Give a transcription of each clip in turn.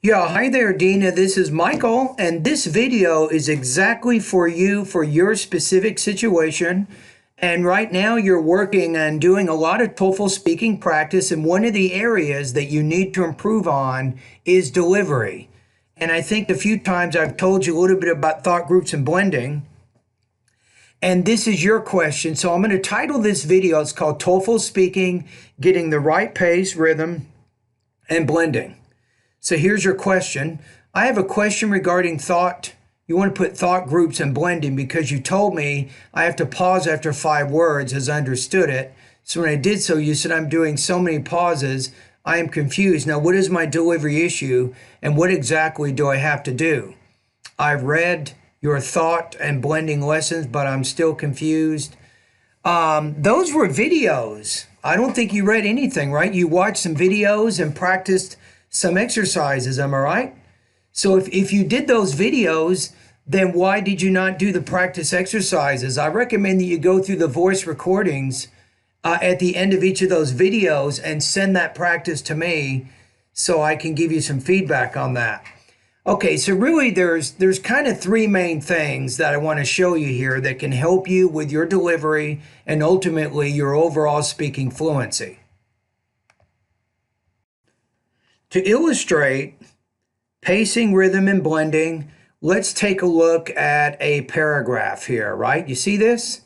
Yeah, hi there, Dina. This is Michael, and this video is exactly for you for your specific situation. And right now, you're working and doing a lot of TOEFL speaking practice, and one of the areas that you need to improve on is delivery. And I think a few times I've told you a little bit about thought groups and blending. And this is your question. So I'm going to title this video, it's called TOEFL Speaking, Getting the Right Pace, Rhythm, and Blending. So here's your question. I have a question regarding thought. You want to put thought groups and blending because you told me I have to pause after 5 words as I understood it. So when I did so, you said I'm doing so many pauses, I am confused. Now, what is my delivery issue and what exactly do I have to do? I've read your thought and blending lessons, but I'm still confused. Those were videos. I don't think you read anything, right? You watched some videos and practiced some exercises, am I right? So if you did those videos, then why did you not do the practice exercises? I recommend that you go through the voice recordings at the end of each of those videos and send that practice to me so I can give you some feedback on that. Okay, so really there's kind of 3 main things that I want to show you here that can help you with your delivery and ultimately your overall speaking fluency. To illustrate pacing, rhythm, and blending, let's take a look at a paragraph here, right? You see this?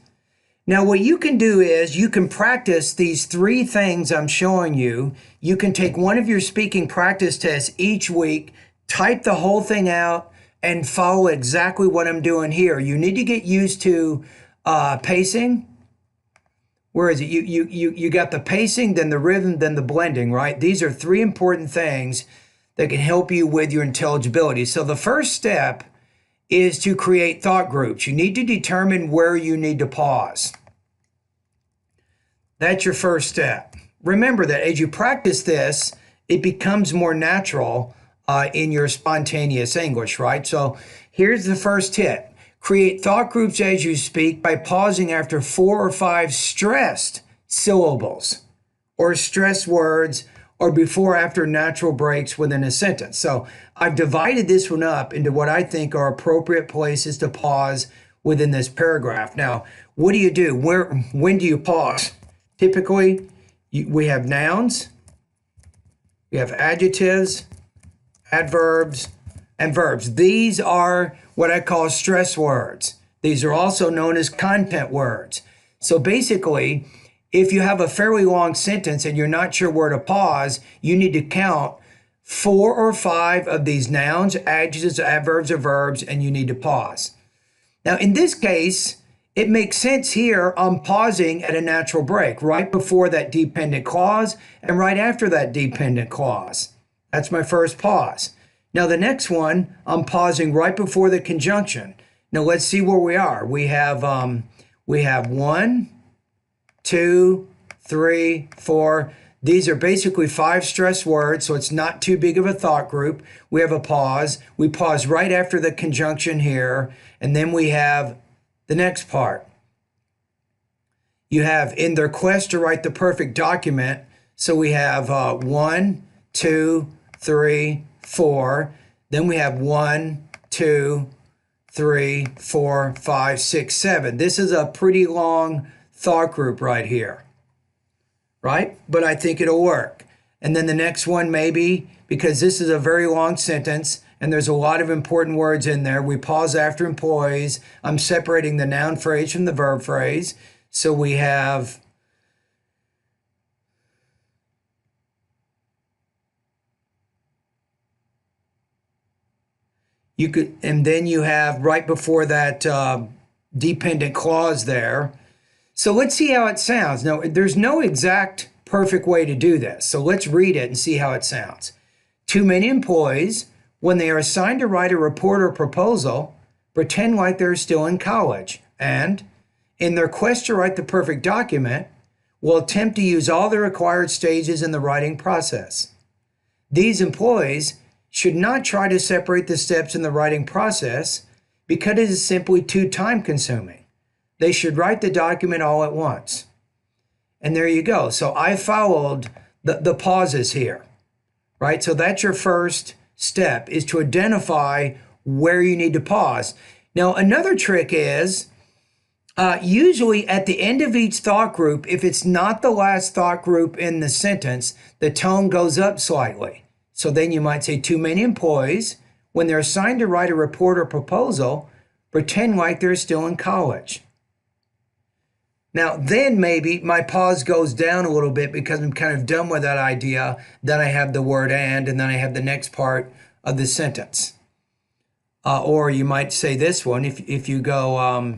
Now, what you can do is you can practice these 3 things I'm showing you. You can take one of your speaking practice tests each week, type the whole thing out, and follow exactly what I'm doing here. You need to get used to pacing. Where is it? You got the pacing, then the rhythm, then the blending, right? These are 3 important things that can help you with your intelligibility. So the first step is to create thought groups. You need to determine where you need to pause. That's your first step. Remember that as you practice this, it becomes more natural in your spontaneous English, right? So here's the first tip. Create thought groups as you speak by pausing after 4 or 5 stressed syllables or stressed words or before or after natural breaks within a sentence. So I've divided this one up into what I think are appropriate places to pause within this paragraph. Now, what do you do? When do you pause? Typically, we have nouns, we have adjectives, adverbs, and verbs. These are what I call stress words. These are also known as content words. So basically, if you have a fairly long sentence and you're not sure where to pause, you need to count 4 or 5 of these nouns, adjectives, adverbs, or verbs, and you need to pause. Now, in this case, it makes sense here. I'm pausing at a natural break right before that dependent clause and right after that dependent clause. That's my first pause. Now the next one, I'm pausing right before the conjunction. Now let's see where we are. We have 1, 2, 3, 4. These are basically 5 stress words, so it's not too big of a thought group. We have a pause. We pause right after the conjunction here, and then we have the next part. You have in their quest to write the perfect document. So we have 1, 2, 3, 4. Then we have 1, 2, 3, 4, 5, 6, 7. This is a pretty long thought group right here, right? But I think it'll work. And then the next one maybe, because this is a very long sentence and there's a lot of important words in there, we pause after employees. I'm separating the noun phrase from the verb phrase. So we have and then you have right before that dependent clause there. So let's see how it sounds. Now, there's no exact perfect way to do this. So let's read it and see how it sounds. Too many employees, when they are assigned to write a report or proposal, pretend like they're still in college and, in their quest to write the perfect document, will attempt to use all the required stages in the writing process. These employees should not try to separate the steps in the writing process because it is simply too time-consuming. They should write the document all at once. And there you go. So I followed the pauses here, right? So that's your first step is to identify where you need to pause. Now, another trick is usually at the end of each thought group, if it's not the last thought group in the sentence, the tone goes up slightly. So then you might say, too many employees, when they're assigned to write a report or proposal, pretend like they're still in college. Now, then maybe my pause goes down a little bit because I'm kind of done with that idea. Then I have the word and then I have the next part of the sentence. Or you might say this one, if you go,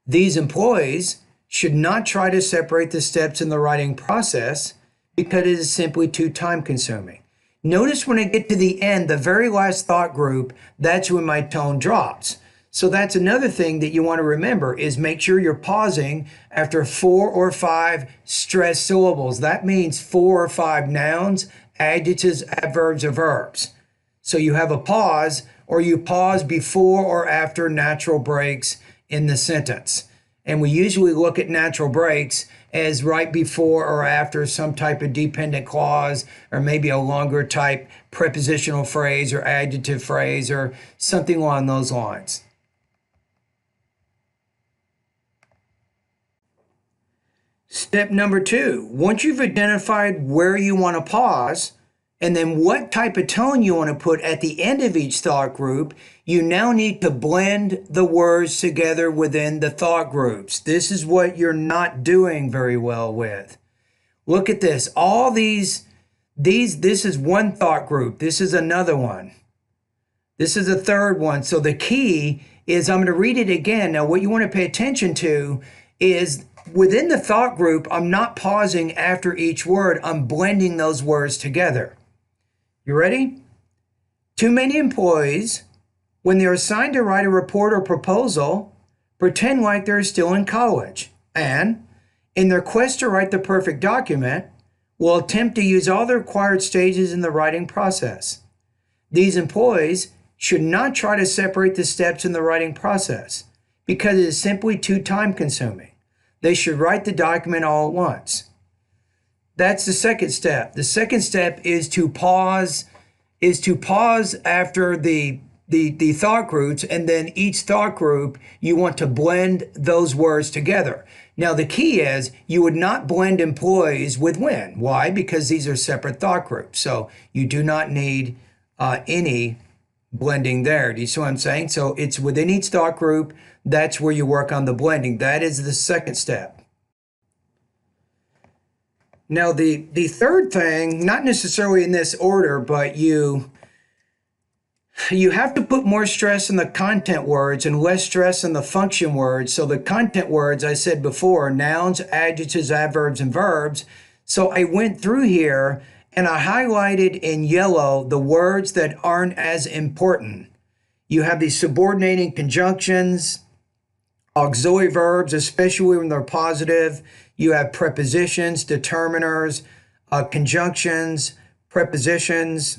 these employees should not try to separate the steps in the writing process because it is simply too time consuming. Notice when I get to the end, the very last thought group, that's when my tone drops. So that's another thing that you want to remember is make sure you're pausing after 4 or 5 stressed syllables. That means 4 or 5 nouns, adjectives, adverbs, or verbs. So you have a pause or you pause before or after natural breaks in the sentence. And we usually look at natural breaks as right before or after some type of dependent clause or maybe a longer type prepositional phrase or adjective phrase or something along those lines. Step number 2, once you've identified where you want to pause and then what type of tone you want to put at the end of each thought group, you now need to blend the words together within the thought groups. This is what you're not doing very well with. Look at this. All these, this is one thought group. This is another one. This is a third one. So the key is, I'm going to read it again. Now, what you want to pay attention to is within the thought group, I'm not pausing after each word. I'm blending those words together. You ready? Too many employees, when they're assigned to write a report or proposal, pretend like they're still in college. And in their quest to write the perfect document, will attempt to use all the required stages in the writing process. These employees should not try to separate the steps in the writing process because it is simply too time consuming. They should write the document all at once. That's the second step. The second step is to pause after the thought groups, and then each thought group, you want to blend those words together. Now, the key is you would not blend employees with when. Why? Because these are separate thought groups. So you do not need any blending there. Do you see what I'm saying? So it's within each thought group. That's where you work on the blending. That is the second step. Now, the third thing, not necessarily in this order, but you have to put more stress on the content words and less stress on the function words. So the content words, I said before, nouns, adjectives, adverbs, and verbs. So I went through here and I highlighted in yellow the words that aren't as important. You have these subordinating conjunctions, auxiliary verbs, especially when they're positive. You have prepositions, determiners, conjunctions, prepositions,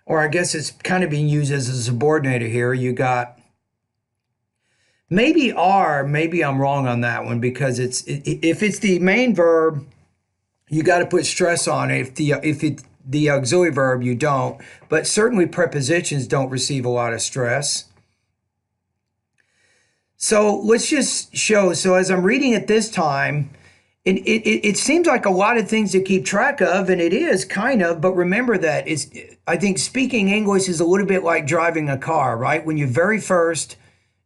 or I guess it's kind of being used as a subordinator here. You got maybe are, maybe I'm wrong on that one because if it's the main verb, you got to put stress on it. If it's the auxiliary verb, you don't. But certainly prepositions don't receive a lot of stress. So let's just show. So as I'm reading it this time, it seems like a lot of things to keep track of, and it is kind of, but remember that I think speaking English is a little bit like driving a car, right? When you very first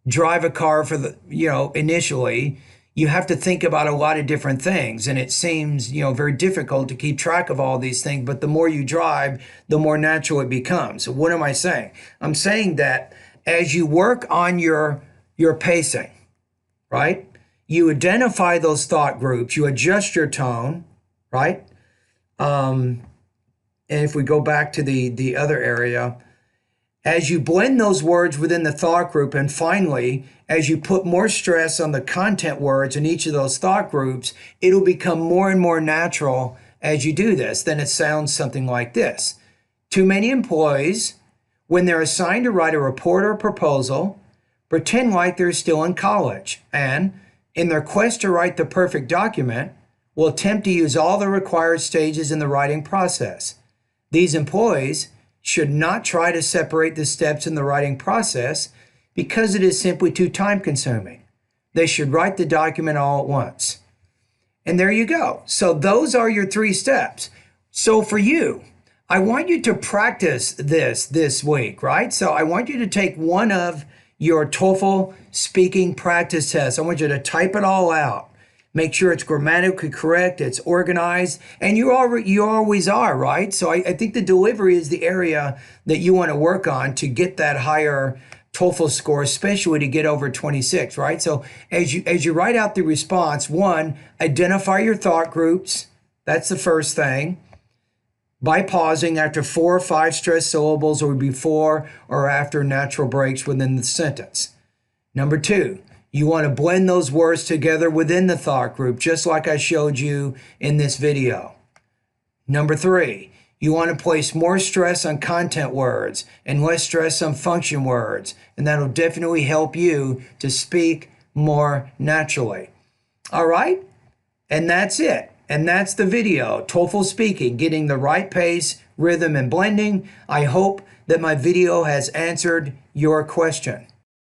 drive a car initially, you have to think about a lot of different things, and it seems, very difficult to keep track of all these things, but the more you drive, the more natural it becomes. So what am I saying? I'm saying that as you work on your pacing, right? You identify those thought groups, you adjust your tone, right? And if we go back to the other area, as you blend those words within the thought group, and finally, as you put more stress on the content words in each of those thought groups, it'll become more and more natural as you do this. Then it sounds something like this. Too many employees, when they're assigned to write a report or proposal, pretend like they're still in college, and in their quest to write the perfect document, will attempt to use all the required stages in the writing process. These employees should not try to separate the steps in the writing process because it is simply too time consuming. They should write the document all at once. And there you go. So those are your 3 steps. So for you, I want you to practice this week, right? So I want you to take one of your TOEFL speaking practice tests. I want you to type it all out. Make sure it's grammatically correct, it's organized, and you always are, right? So I think the delivery is the area that you want to work on to get that higher TOEFL score, especially to get over 26, right? So as you write out the response, 1, identify your thought groups. That's the first thing. By pausing after 4 or 5 stressed syllables or before or after natural breaks within the sentence. Number 2, you want to blend those words together within the thought group, just like I showed you in this video. Number 3, you want to place more stress on content words and less stress on function words, and that'll definitely help you to speak more naturally. All right? And that's it. And that's the video, TOEFL Speaking, getting the right pace, rhythm, and blending. I hope that my video has answered your question.